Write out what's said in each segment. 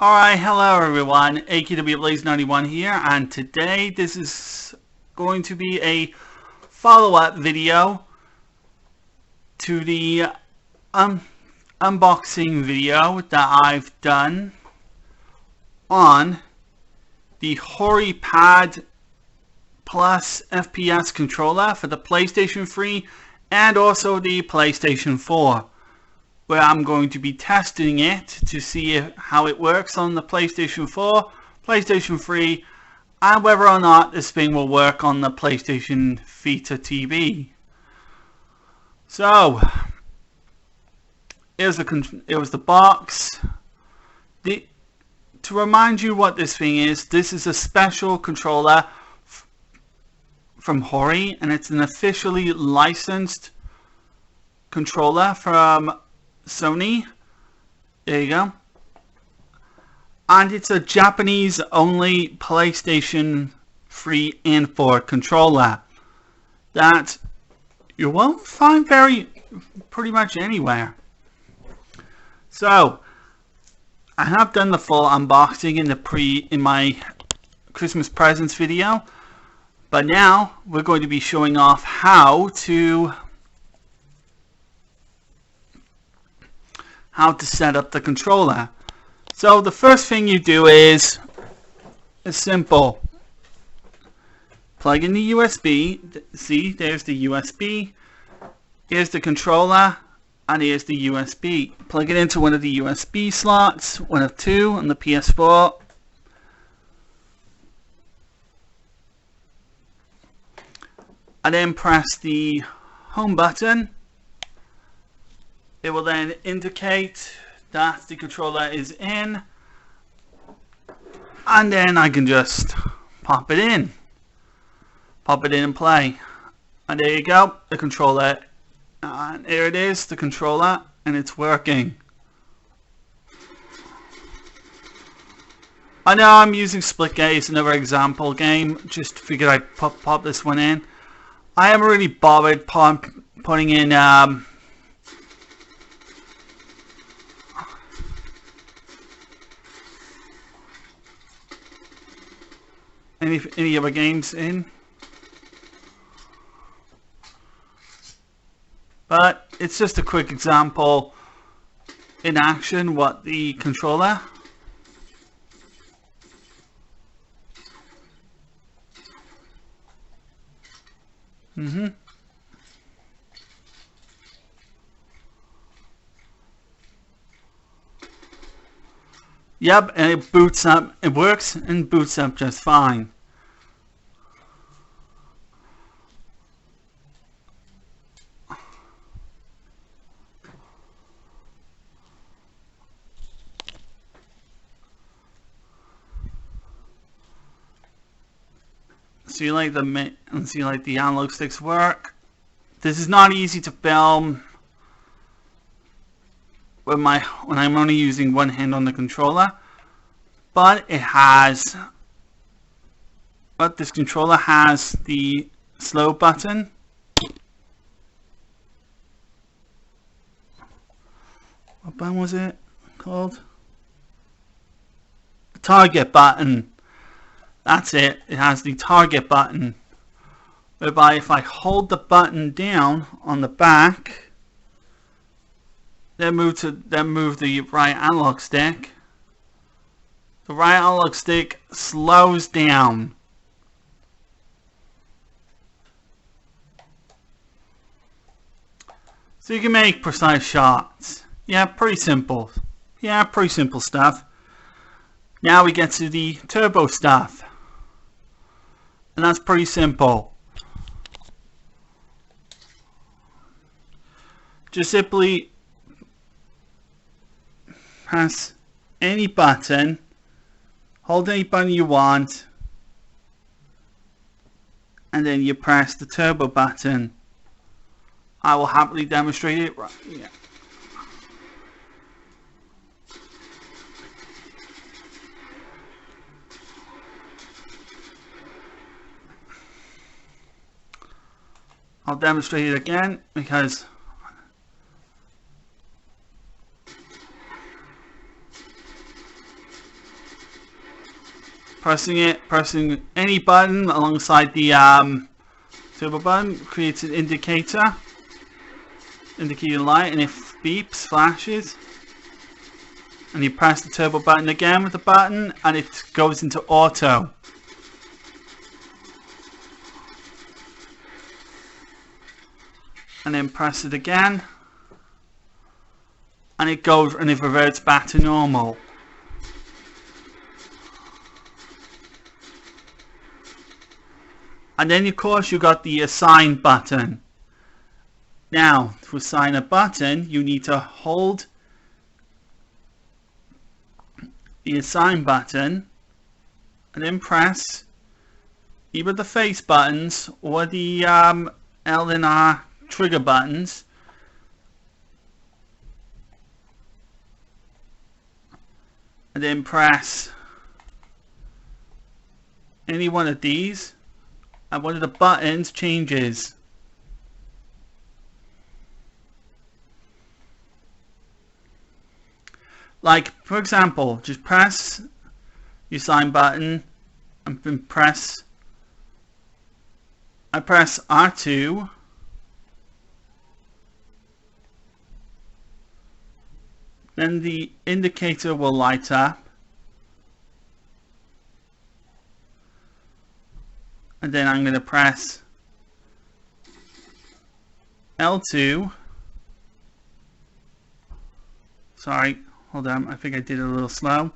Alright, hello everyone, AKWBlaze91 here, and today this is going to be a follow-up video to the unboxing video that I've done on the Hori Pad Plus FPS controller for the PlayStation 3 and also the PlayStation 4. Where I'm going to be testing it to see how it works on the PlayStation 4, PlayStation 3, and whether or not this thing will work on the PlayStation Vita TV. So, here's the box. To remind you what this thing is, this is a special controller from Hori, and it's an officially licensed controller from Sony. There you go. And it's a Japanese only PlayStation 3 and 4 controller that you won't find pretty much anywhere. So I have done the full unboxing in my Christmas presents video, but now we're going to be showing off how to set up the controller. So the first thing you do is simple. Plug in the USB. See, there's the USB. Here's the controller, and here's the USB. Plug it into one of the USB slots, one of two on the PS4. And then press the home button. It will then indicate that the controller is in, and then I can just pop it in and play, and there you go, the controller, and here it is, the controller, and it's working. I know I'm using Splitgate, it's another example game, just figured I'd pop this one in. I haven't really bothered putting in any other games in, but it's just a quick example in action what the controller Yep, and it boots up, it works and boots up just fine. See like the analog sticks work. This is not easy to film when I'm only using one hand on the controller, but this controller has the slow button. What button was it called? The target button. That's it. It has the target button, whereby if I hold the button down on the back, then move the right analog stick. The right analog stick slows down. So you can make precise shots. Yeah, pretty simple. Yeah, pretty simple stuff. Now we get to the turbo stuff. And that's pretty simple. Just simply press any button, hold any button you want, and then you press the turbo button. I will happily demonstrate it right here. I'll demonstrate it again because Pressing any button alongside the turbo button creates an indicating light, and it beeps, flashes. And you press the turbo button again with the button, and it goes into auto. And then press it again, and it goes and it reverts back to normal. And then of course you got the assign button. Now to assign a button, you need to hold the assign button and then press either the face buttons or the L and R trigger buttons, and then press any one of these, and one of the buttons changes. Like for example, just press your sign button and then press R2, then the indicator will light up, and then I'm going to press L2. Sorry, hold on, I think I did it a little slow.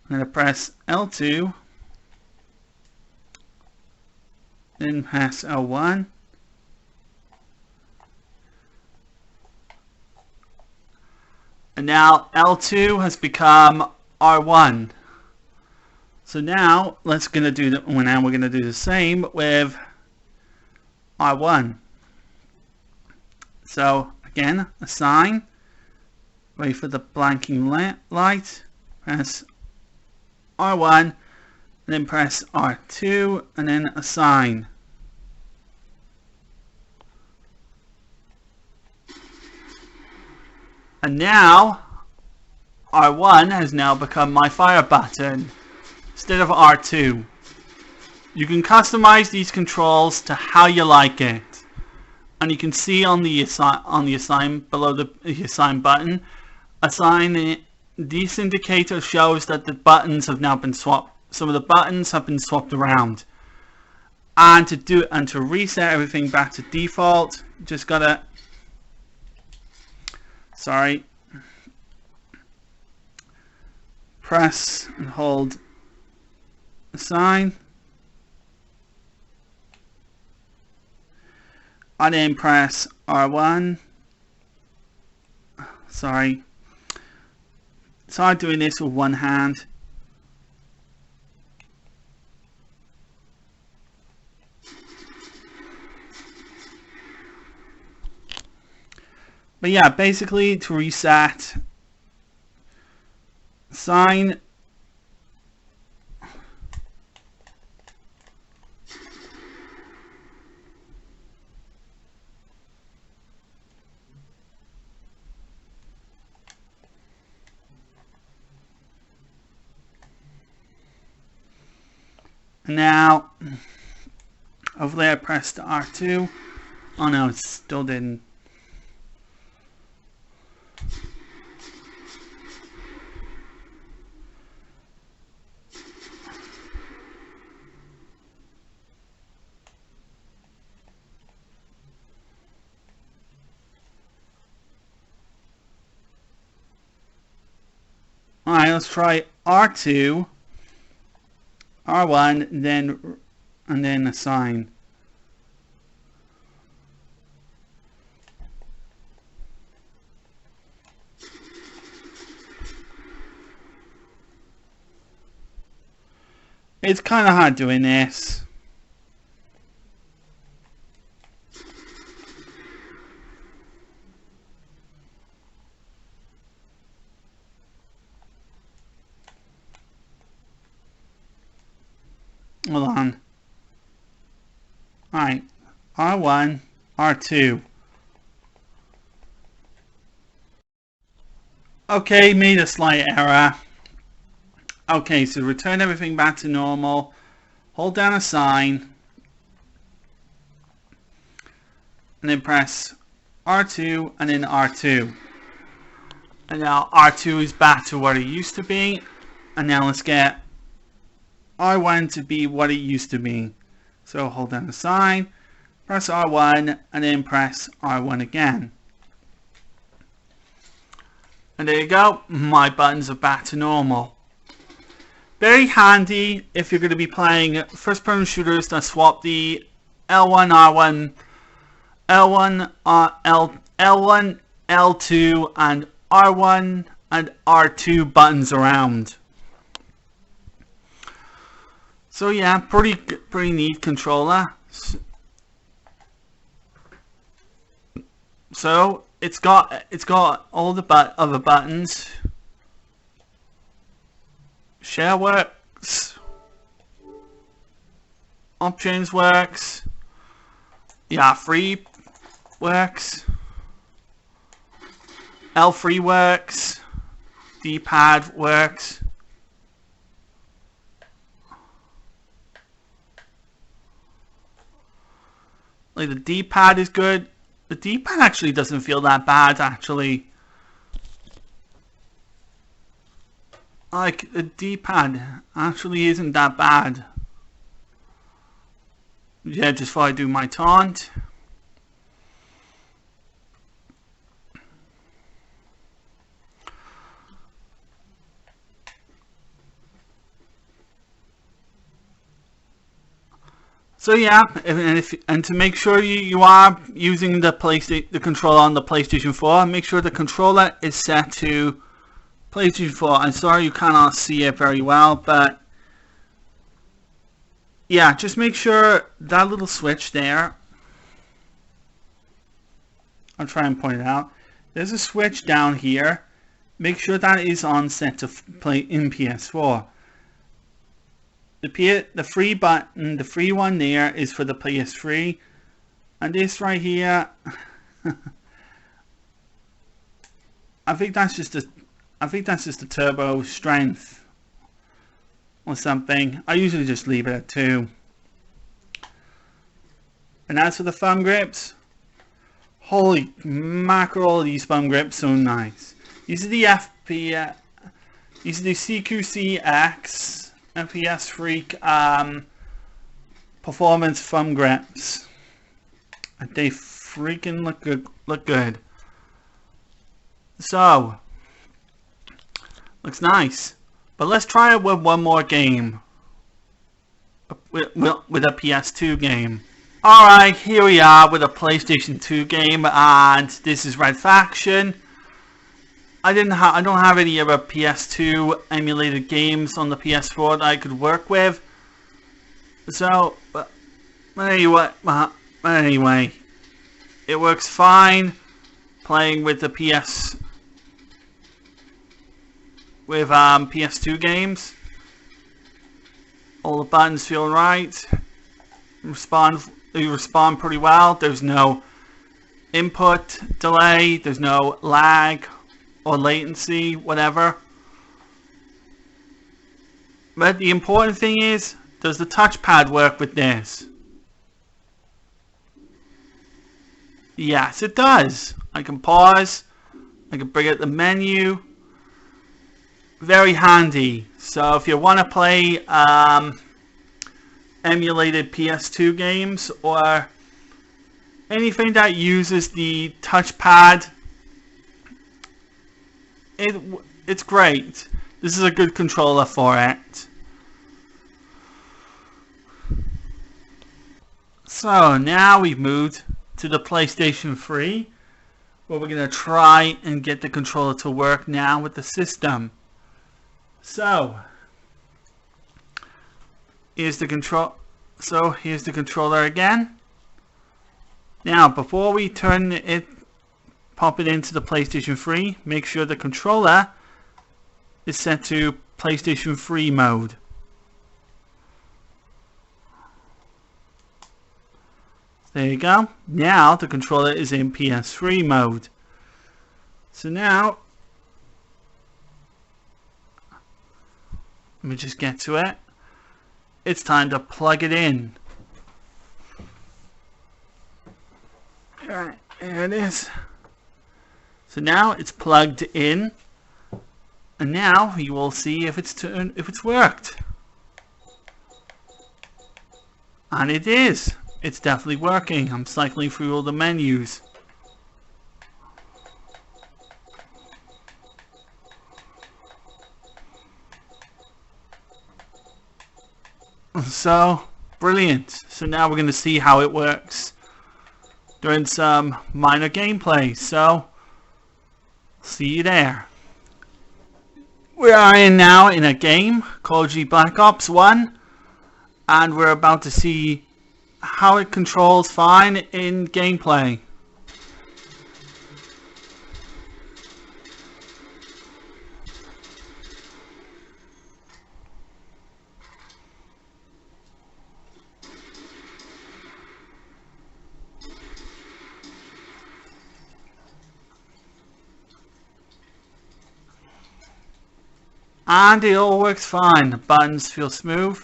I'm going to press L2, then press L1, and now L2 has become R1. So now we're going to do the same with R1. So again, assign, wait for the blinking light, press R1, and then press R2, and then assign. And now R1 has now become my fire button instead of R2. You can customize these controls to how you like it, and you can see on the assign below the assign button, this indicator shows that the buttons have now been swapped. Some of the buttons have been swapped around, and to reset everything back to default, you just gotta press and hold assign, and then press R1. Sorry, it's hard doing this with one hand. But yeah, basically to reset, assign, and now hopefully I pressed R2. Oh no, it still didn't. Alright, let's try R2, R1, and then assign. It's kind of hard doing this. Hold on. Alright, R1, R2. Okay, made a slight error. Okay, so return everything back to normal. Hold down a sign. And then press R2 and then R2. And now R2 is back to what it used to be. And now let's get R1 to be what it used to be. So hold down the sign, press R1 and then press R1 again. And there you go, my buttons are back to normal. Very handy if you're going to be playing first person shooters that swap the L1, R1, L1, L1, L2 and R1 and R2 buttons around. So yeah, pretty neat controller. So it's got all the other buttons. Share works. Options works. Yeah, free works. L3 works. D-pad works. Like the D-pad is good. The D-pad actually doesn't feel that bad actually. Like the D-pad actually isn't that bad. Yeah, just before I do my taunt. So yeah, and to make sure you are using the controller on the PlayStation 4, make sure the controller is set to PlayStation 4. I'm sorry you cannot see it very well, but yeah, just make sure that little switch there. I'll try and point it out. There's a switch down here. Make sure that is on set to play in PS4. The free button, the free one there is for the PS3, and this right here, I think that's just a turbo strength or something. I usually just leave it at 2. And as for the thumb grips, holy mackerel, these thumb grips so nice. These are the FPS, these are the CQCX. FPS Freak performance thumb grips. And they freaking look good. So looks nice. But let's try it with one more game. With a PS2 game. Alright, here we are with a PlayStation 2 game, and this is Red Faction. I don't have any other PS2 emulated games on the PS4 that I could work with. So, but anyway, it works fine playing with the PS2 games. All the buttons feel right. They respond pretty well. There's no input delay. There's no lag or latency, whatever. But the important thing is, does the touchpad work with this? Yes, it does. I can pause. I can bring up the menu. Very handy. So if you want to play emulated PS2 games or anything that uses the touchpad, it's great. This is a good controller for it. So now we've moved to the PlayStation 3, where we're going to try and get the controller to work now with the system. So here's the controller again. Now before we pop it into the PlayStation 3, make sure the controller is set to PlayStation 3 mode. There you go. Now the controller is in PS3 mode. So now Let me just get to it. It's time to plug it in. Alright, there it is. So now it's plugged in, and now you will see if it's worked. And it is. It's definitely working. I'm cycling through all the menus. So brilliant. So now we're going to see how it works during some minor gameplay. So see you there. We are now in a game called Black Ops 1, and we're about to see how it controls fine in gameplay. And it all works fine. The buttons feel smooth.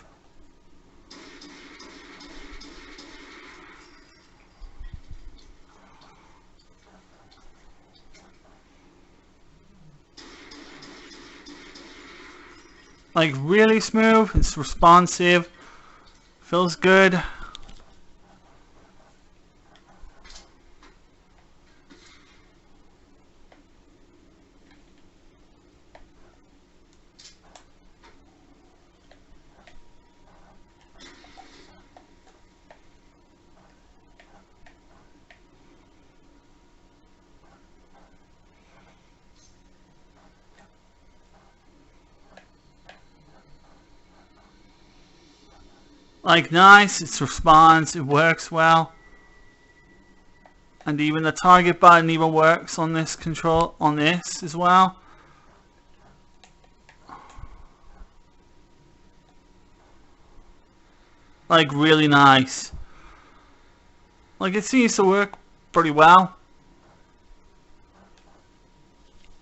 Like really smooth. It's responsive. Feels good. Like nice, it responds, it works well. And even the target button even works on this control, on this as well. Like really nice. Like it seems to work pretty well.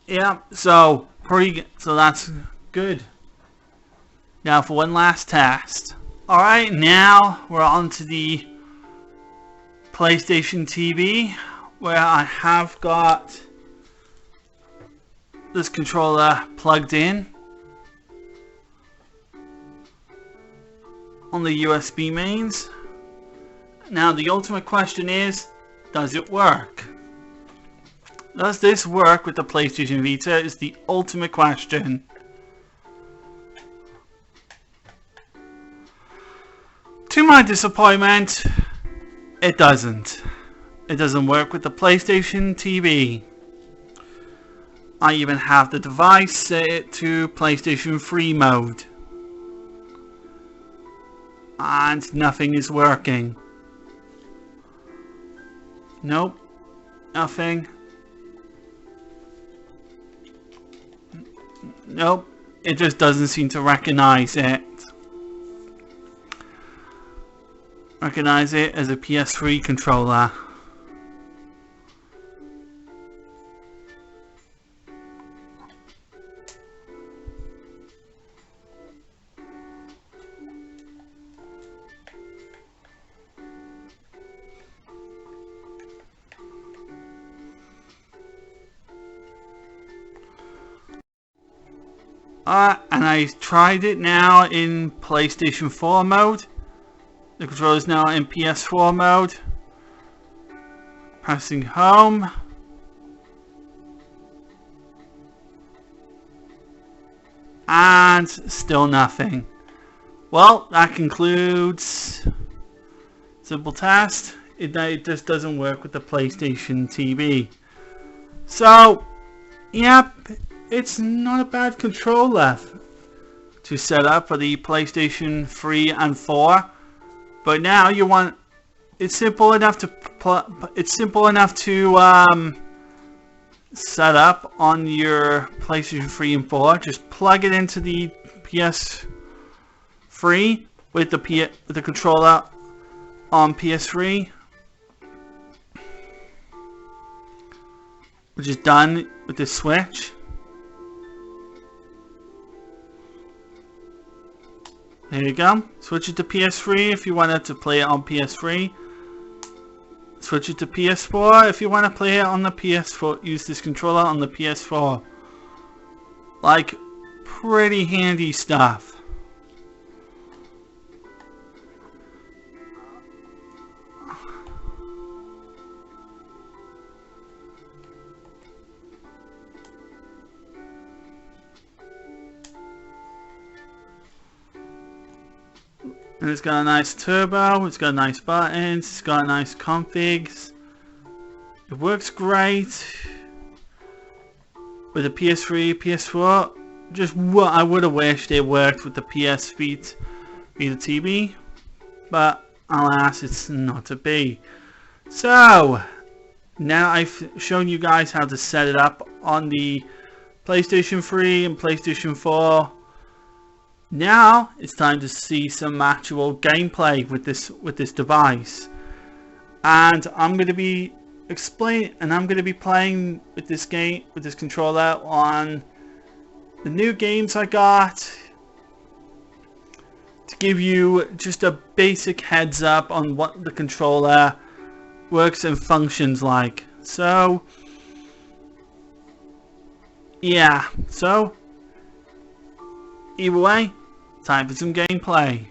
Yeah, so that's good. Now for one last test. Alright, now we're on to the PlayStation TV, where I have got this controller plugged in on the USB mains. Now the ultimate question is, does it work? Does this work with the PlayStation Vita is the ultimate question. To my disappointment, it doesn't. It doesn't work with the PlayStation TV. I even have the device set to PlayStation 3 mode. And nothing is working. Nope. Nothing. Nope. It just doesn't seem to recognize it. Recognize it as a PS3 controller. And I tried it now in PlayStation 4 mode. The controller is now in PS4 mode. Pressing home. And still nothing. Well, that concludes simple test. It just doesn't work with the PlayStation TV. So, yep, it's not a bad controller to set up for the PlayStation 3 and 4. But now you want it's simple enough to set up on your PlayStation 3 and 4. Just plug it into the PS3 with the controller on PS3, which is done with this switch. There you go. Switch it to PS3 if you wanted to play it on PS3. Switch it to PS4 if you want to play it on the PS4. Use this controller on the PS4. Like, pretty handy stuff. And it's got a nice turbo, it's got nice buttons, it's got nice configs. It works great with the PS3, PS4. Just what I would have wished it worked with the PS Vita TV, but alas, it's not to be. So now I've shown you guys how to set it up on the PlayStation 3 and PlayStation 4. Now it's time to see some actual gameplay with this device, and I'm going to be playing with this controller on the new games I got, to give you just a basic heads up on what the controller works and functions like. So yeah, so either way, time for some gameplay.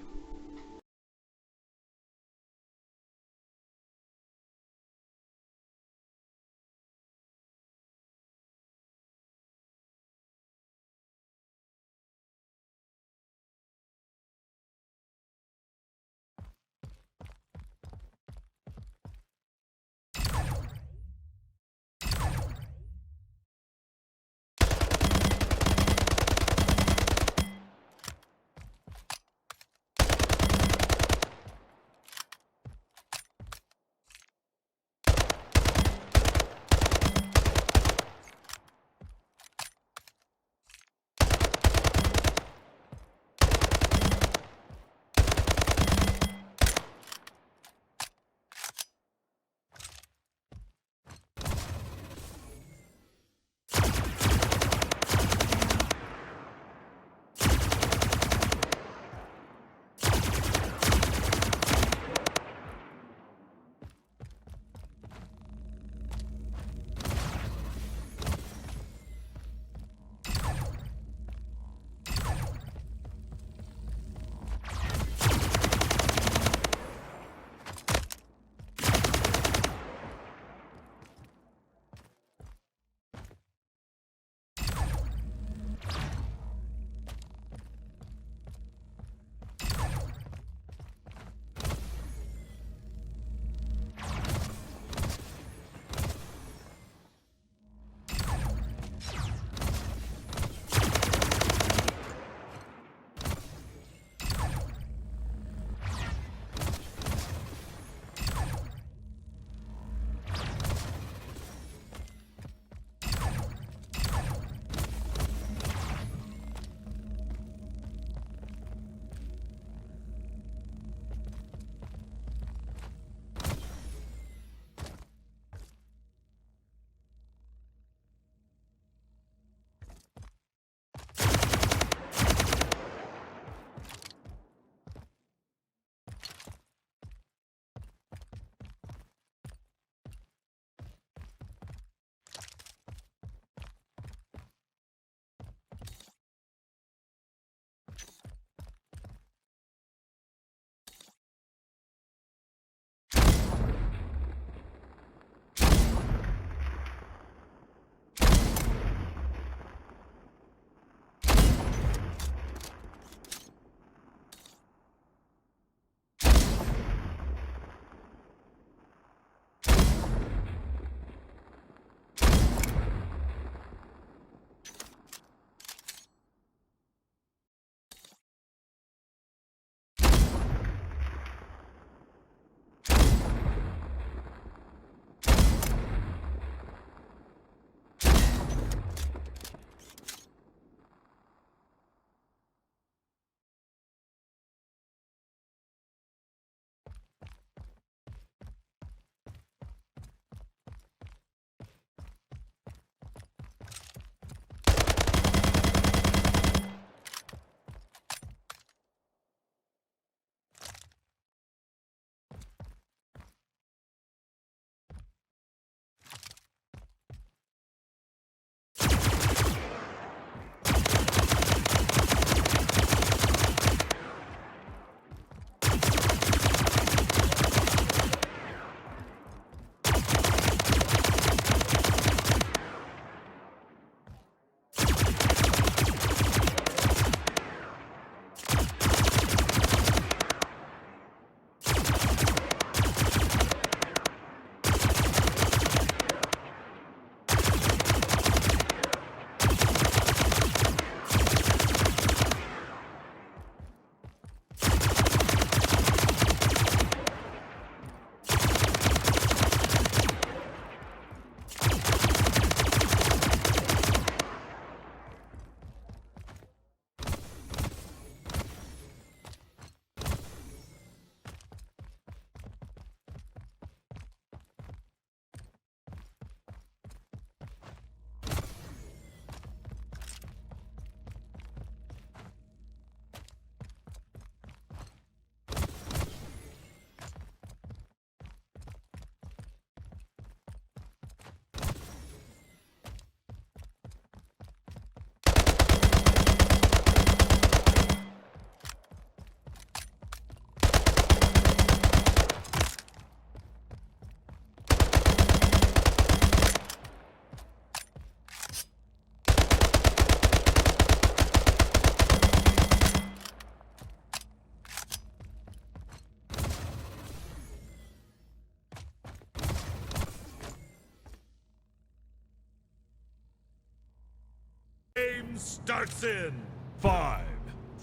Game starts in 5,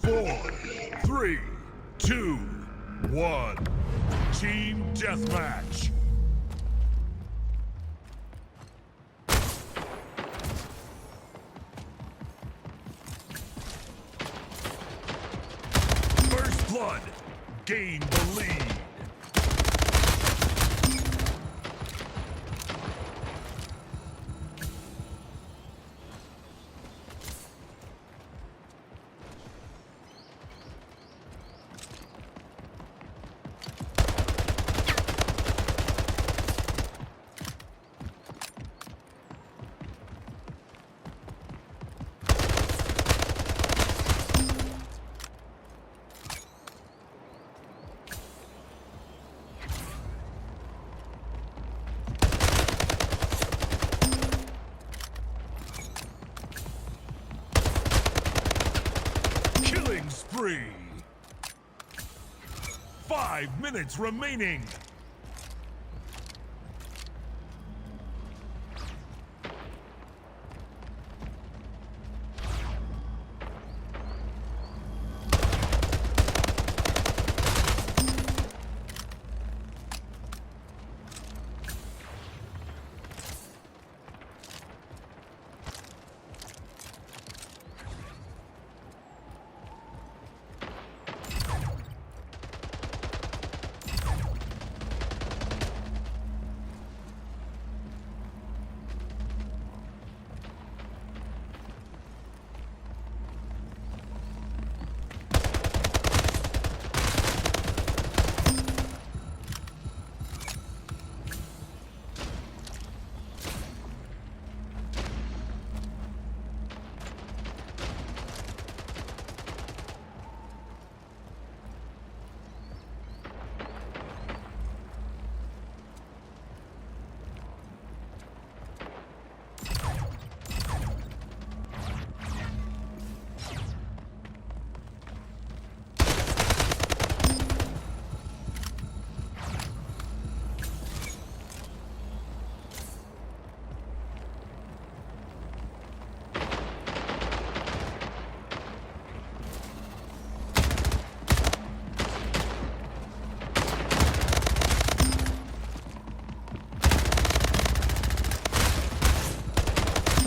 4, 3, 2, 1. Team Deathmatch. First blood. Gain the lead. Killing spree. 5 minutes remaining.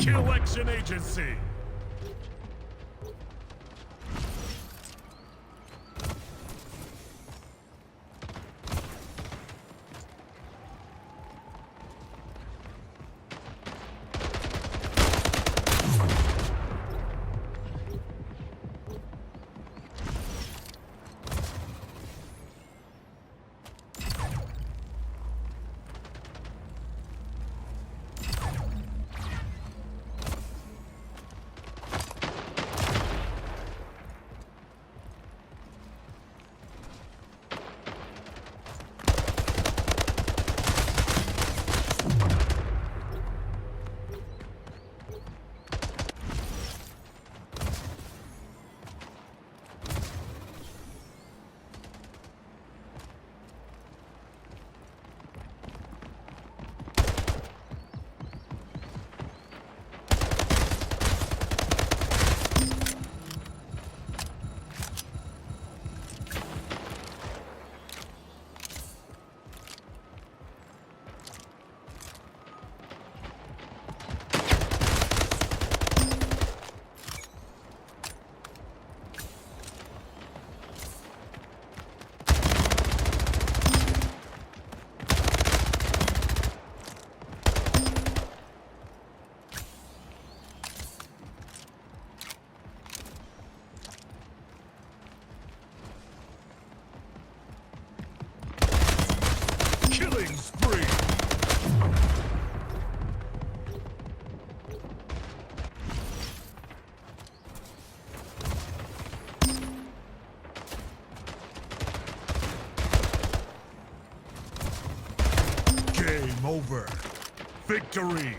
Election Agency. Killing spree. Game over. Victory.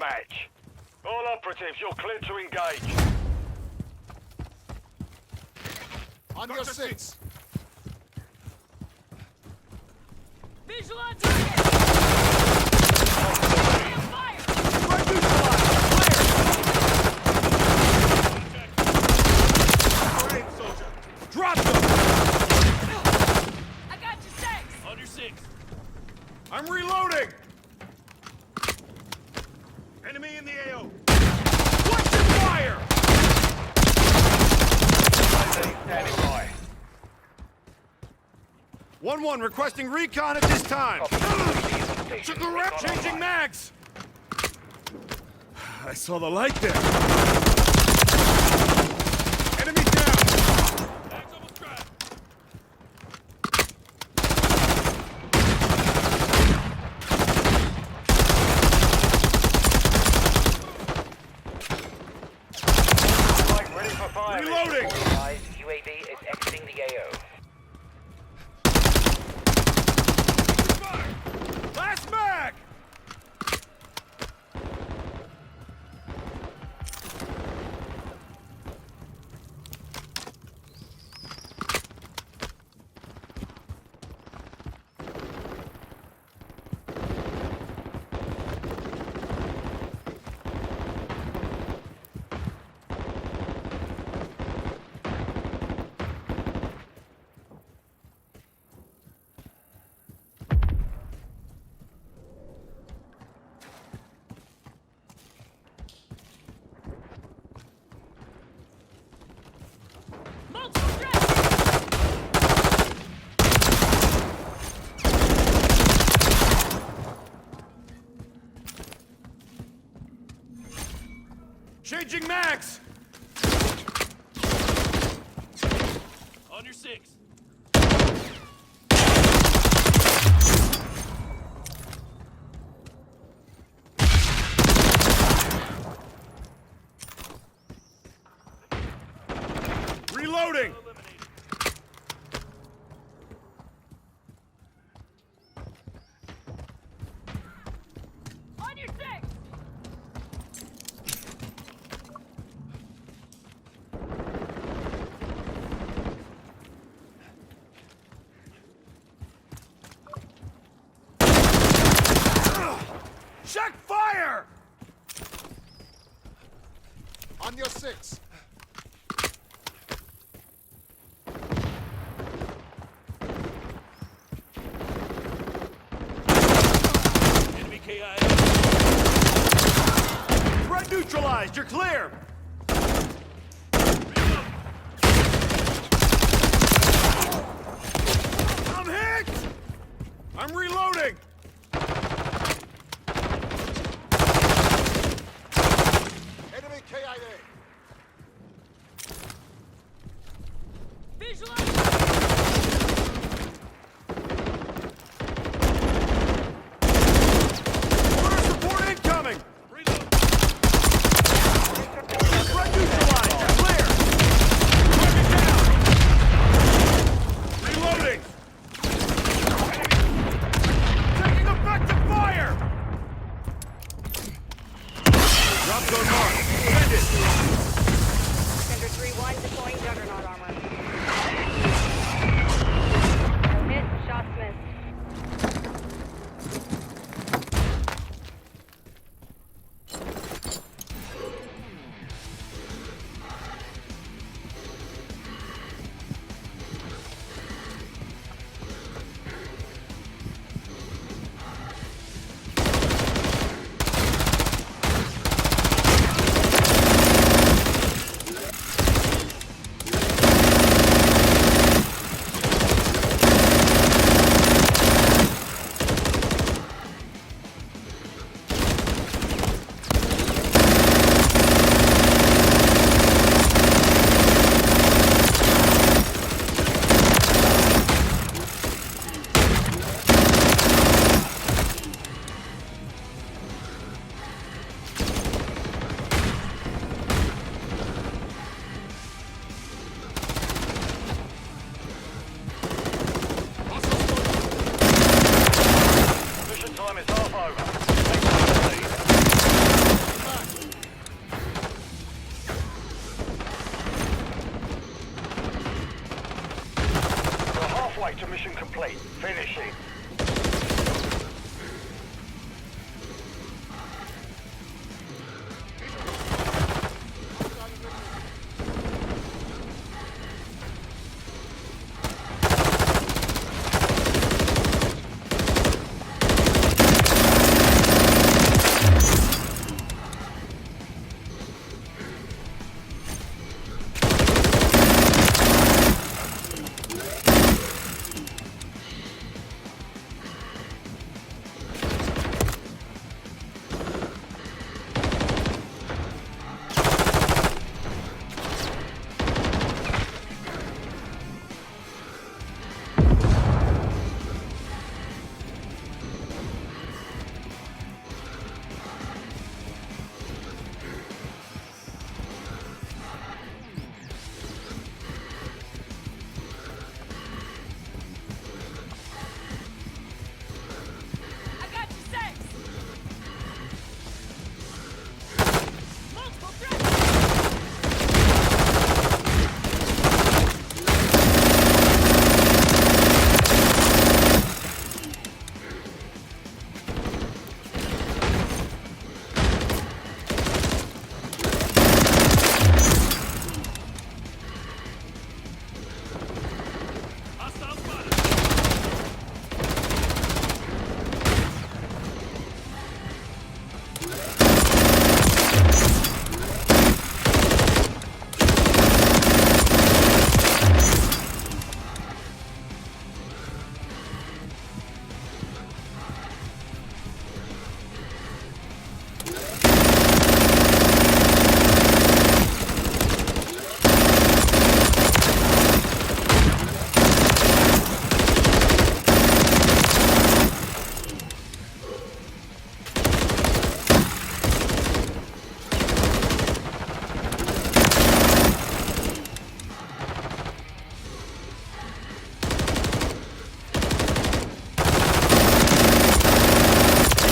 deathmatch. All operatives, you're cleared to engage. On your six. Visual on target! Fire! Right neutralized. Clear. Great, soldier. Drop them. I got you six! On your six. I'm reloading. Enemy in the AO. Question fire. Standing by. 1-1 requesting recon at this time. Cigarette changing mags. I saw the light there. Enemy down. Mags almost trapped. Right, ready for fire. Reloading. UAV is exiting the AO. Last mag. Multiple threat! Changing mags. On your six. Reloading. Eliminated. On your six! Check fire. On your six. Enemy KIA. Threat neutralized. You're clear. I'm hit. I'm reloading. Enemy KIA. Visual on target! Order support incoming. Reload. Threat neutralized. You're clear. Target down. Reloading. complete. Finishing. I got you six. Multiple threats. Hostile spotted.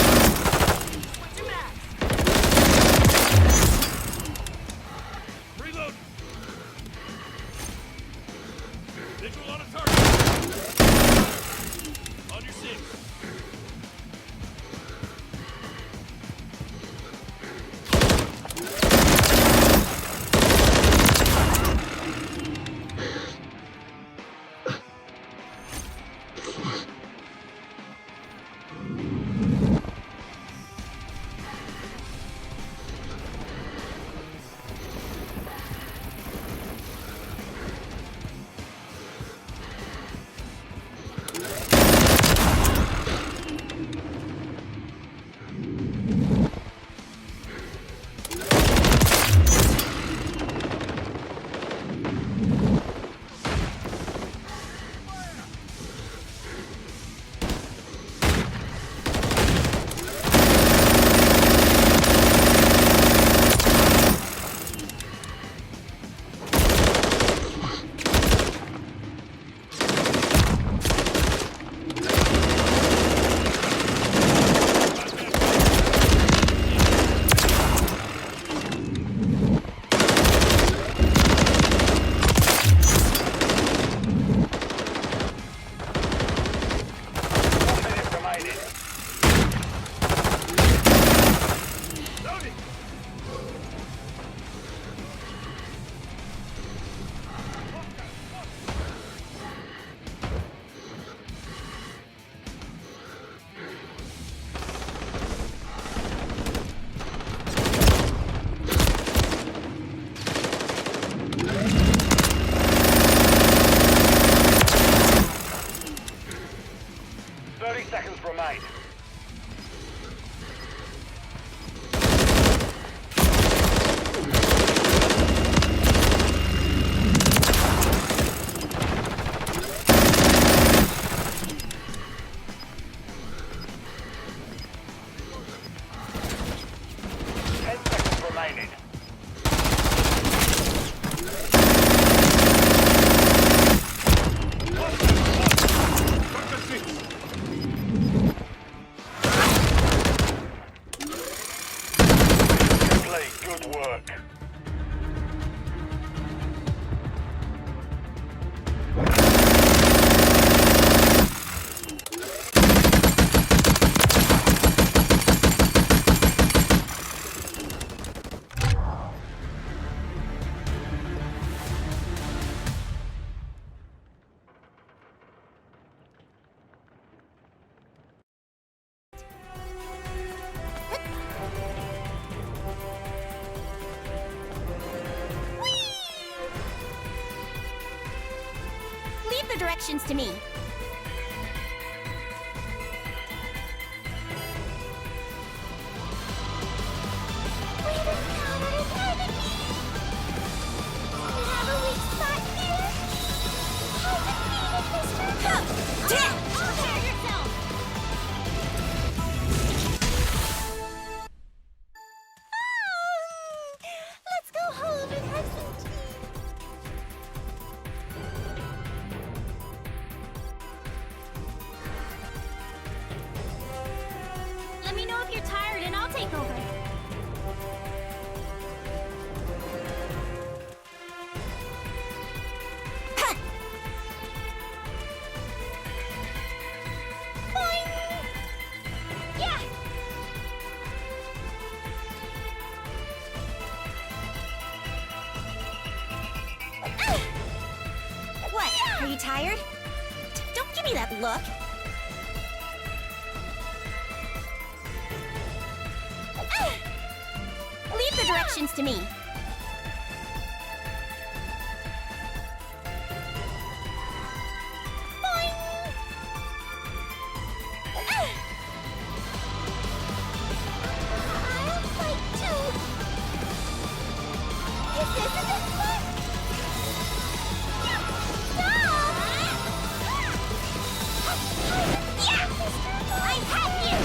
Switch your max. Reload. Visual on a target. On your six. remain. Remaining. directions to me. We've encountered an enemy! We have a weak spot here! I defeated Mr. Prepare yourself! Let's go home and have some tea. Let me know if you're tired and I'll take over. Huh. Boing. Yeah. What? Are you tired? Don't give me that look. Leave the directions to me. Boing. I'll fight too. Is this a good one? I have you!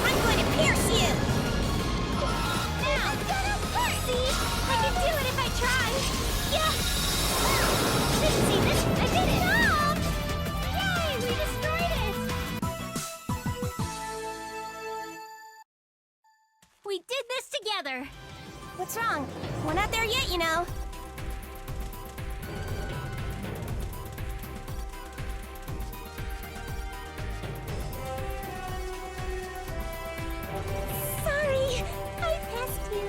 I'm going to pierce you! Now! See? I can do it if I try! Yeah! Didn't see this! I did it! Yay! We destroyed it! We did this together! What's wrong? We're not there yet, you know. Sorry, I passed you.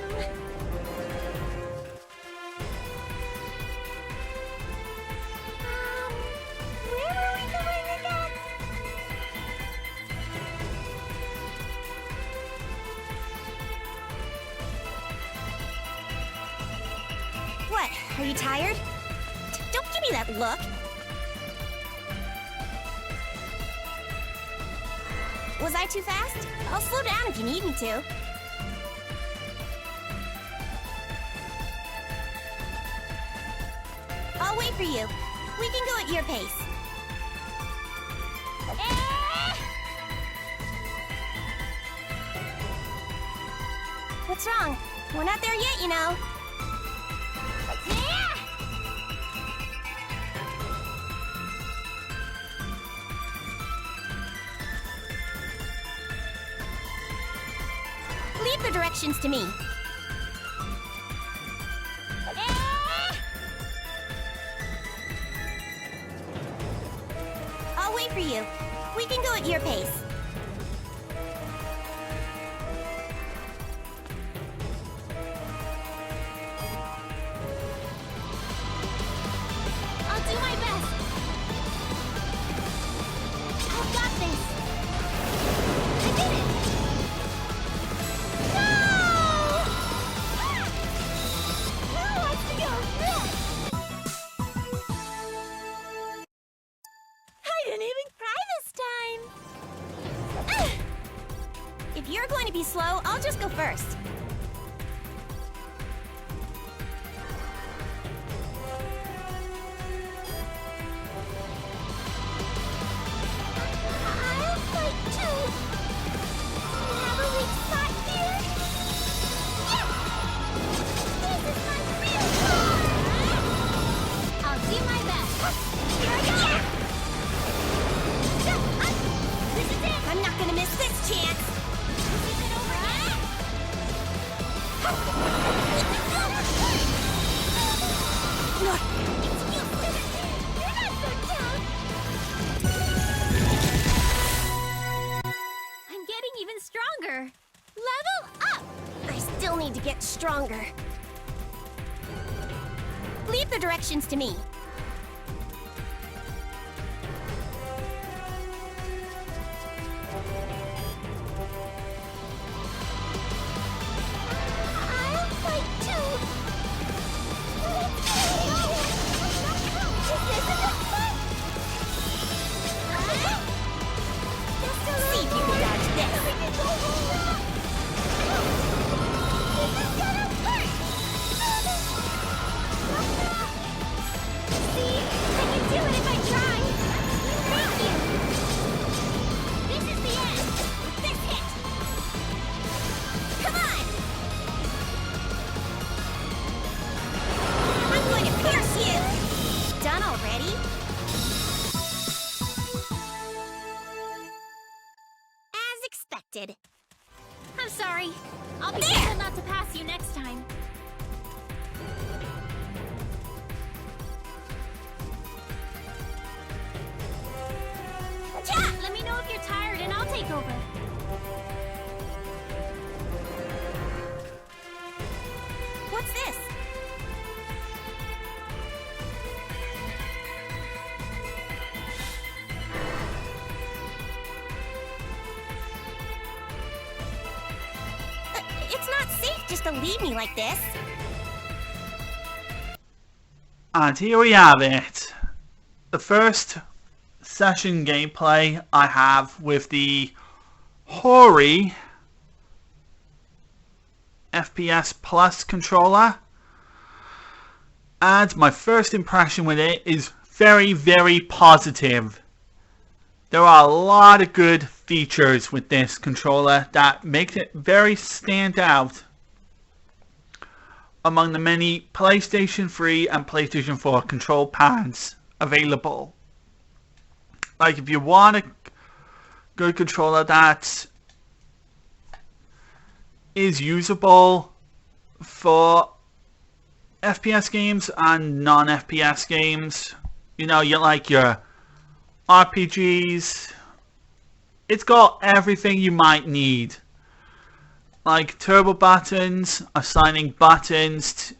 Where were we going again? What? Are you tired? Don't give me that look. Was I too fast? I'll slow down if you need me to. I'll wait for you. We can go at your pace. What's wrong? We're not there yet, you know. Leave the directions to me. I'll wait for you. We can go at your pace. I'll do my best. I've got this. I did it. No! Who wants to go first? I didn't even cry this time. If you're going to be slow, I'll just go first. I'll fight too. We have a weak spot here. Yeah! This is my real power. I'll do my best. Here I go. This is it. I'm not gonna miss this chance. This isn't over yet. It's useless. You're not so tough. I'm getting even stronger. Level up! I still need to get stronger. Leave the the directions to me. I'll fight too. See if you can dodge this. See, I can do it if I try. Thank you. This is the end. With this hit. Come on. I'm going to pierce you. Done already? As expected. I'm sorry. I'll be careful not to pass you next time. Chat! Let me know if you're tired and I'll take over. What's this? It's not safe just to leave me like this. And here we have it. The first session gameplay I have with the Hori FPS Plus controller. And my first impression with it is very, very positive. There are a lot of good features with this controller that make it very stand out among the many PlayStation 3 and PlayStation 4 control pads available. Like, if you want a good controller that is usable for FPS games and non-FPS games, you know, you like your RPGs, it's got everything you might need. Like turbo buttons, assigning buttons,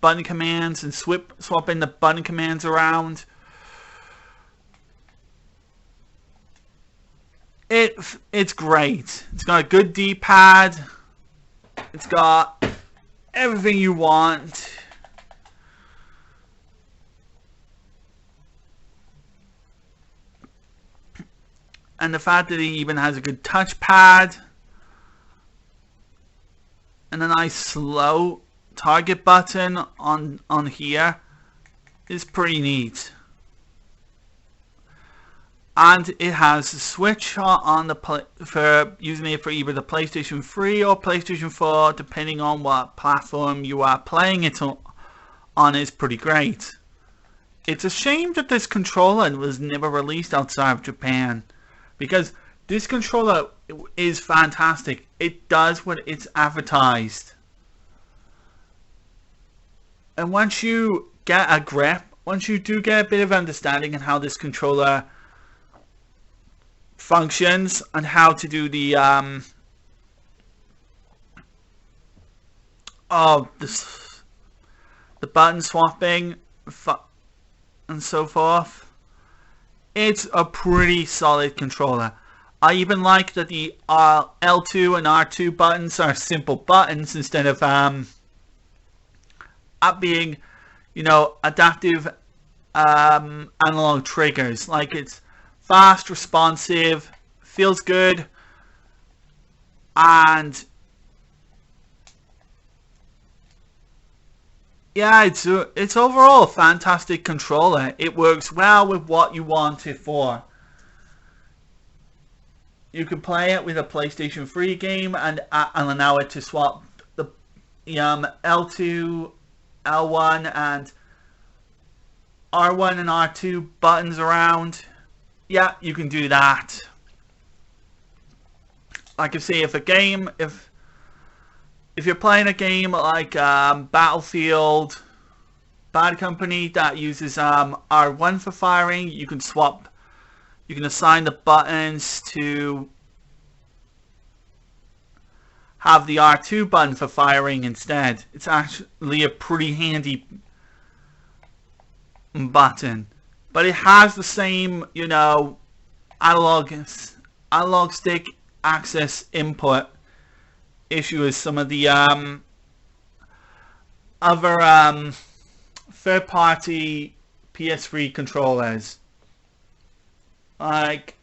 button commands, and swapping the button commands around. It's great. It's got a good D-pad. It's got everything you want. And the fact that it even has a good touchpad and a nice slow target button on here is pretty neat. And it has a switch on the for using it for either the PlayStation 3 or PlayStation 4, depending on what platform you are playing it on. Is pretty great. It's a shame that this controller was never released outside of Japan, because this controller is fantastic. It does what it's advertised. And once you get a grip, once you do get a bit of understanding on how this controller functions and how to do the the button swapping and so forth, it's a pretty solid controller. I even like that the L2 and R2 buttons are simple buttons instead of being, you know, adaptive analog triggers. Like, it's fast, responsive, feels good, and yeah, it's overall a fantastic controller. It works well with what you want it for. You can play it with a PlayStation 3 game and allow it to swap the L2, L1 and R1 and R2 buttons around. Yeah, you can do that. Like I say, if you're playing a game like Battlefield Bad Company that uses R1 for firing, you can assign the buttons to have the R2 button for firing instead. It's actually a pretty handy button, but it has the same, you know, analog stick access input issue as some of the other third-party PS3 controllers, like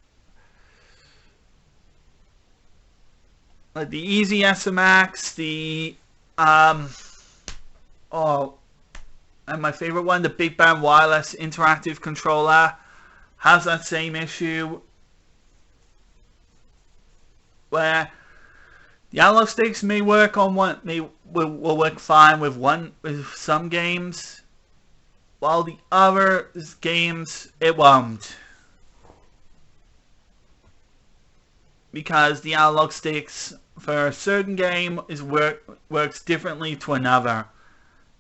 the Easy SMX, the and my favorite one, the Big Bang Wireless Interactive Controller, has that same issue where the analog sticks may work on one, will work fine with some games, while the other games it won't, because the analog sticks for a certain game works differently to another.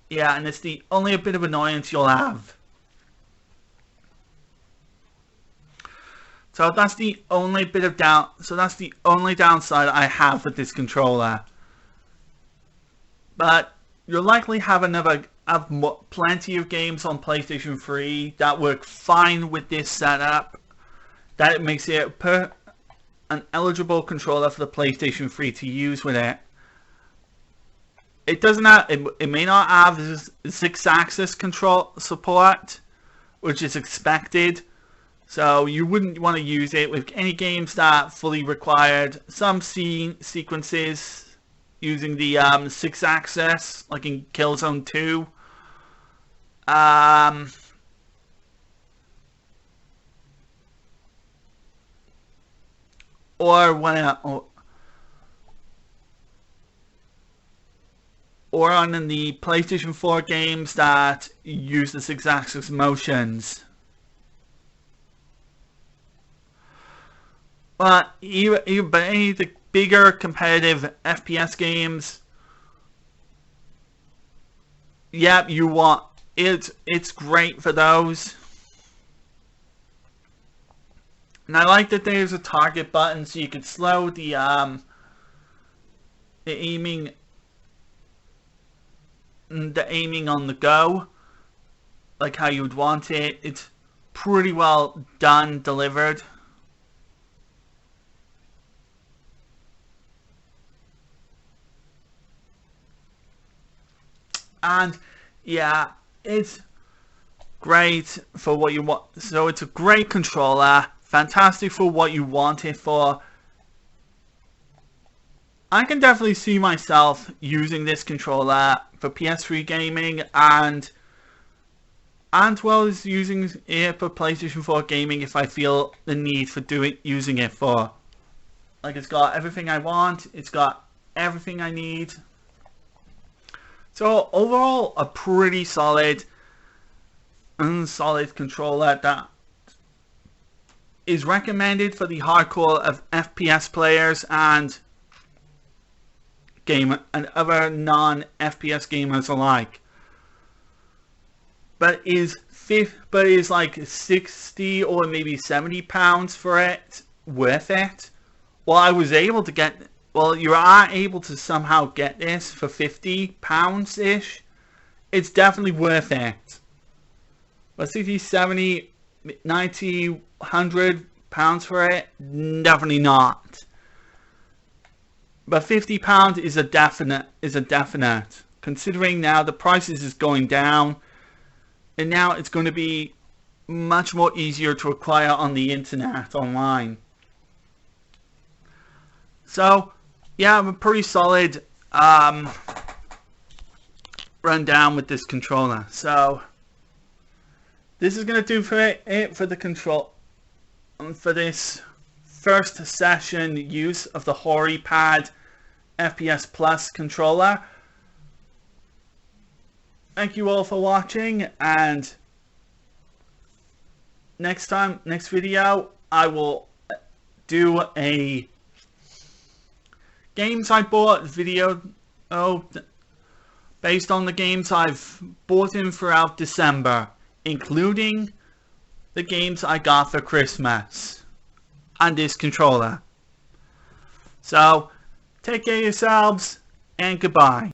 Yeah, and it's the only bit of annoyance you'll have. So that's the only bit of that's the only downside I have with this controller. But you'll likely have plenty of games on PlayStation 3 that work fine with this setup. That makes it an eligible controller for the PlayStation 3 to use with it. It doesn't have. It may not have 6-axis control support, which is expected. So you wouldn't want to use it with any games that fully required some sequences using the 6-axis, like in Killzone 2. Or on the PlayStation 4 games that use the 6-axis motions. But even any of the bigger competitive FPS games, yep, you want it's great for those. And I like that there's a target button so you can slow the aiming on the go, like how you would want it. It's pretty well done, delivered. And yeah, it's great for what you want. So it's a great controller, fantastic for what you want it for. I can definitely see myself using this controller for PS3 gaming and well as using it for PlayStation 4 gaming if I feel the need for using it for. Like, it's got everything I want, it's got everything I need. So overall, a pretty solid controller that is recommended for the hardcore of FPS players and other non-FPS gamers alike. But is like 60 or maybe £70 for it worth it? Well, I was able to get. Well, you are able to somehow get this for £50-ish. It's definitely worth it. But 60, 70, 90, £100 for it? Definitely not. But £50 is a definite. Considering now the prices is going down, and now it's going to be much more easier to acquire on the internet, online. So yeah, I'm a pretty solid rundown with this controller. So this is going to do for it for the control for this first session use of the Hori Pad FPS Plus controller. Thank you all for watching, and next video I will do a games I bought video based on the games I've bought in throughout December, including the games I got for Christmas and this controller. So take care of yourselves and goodbye.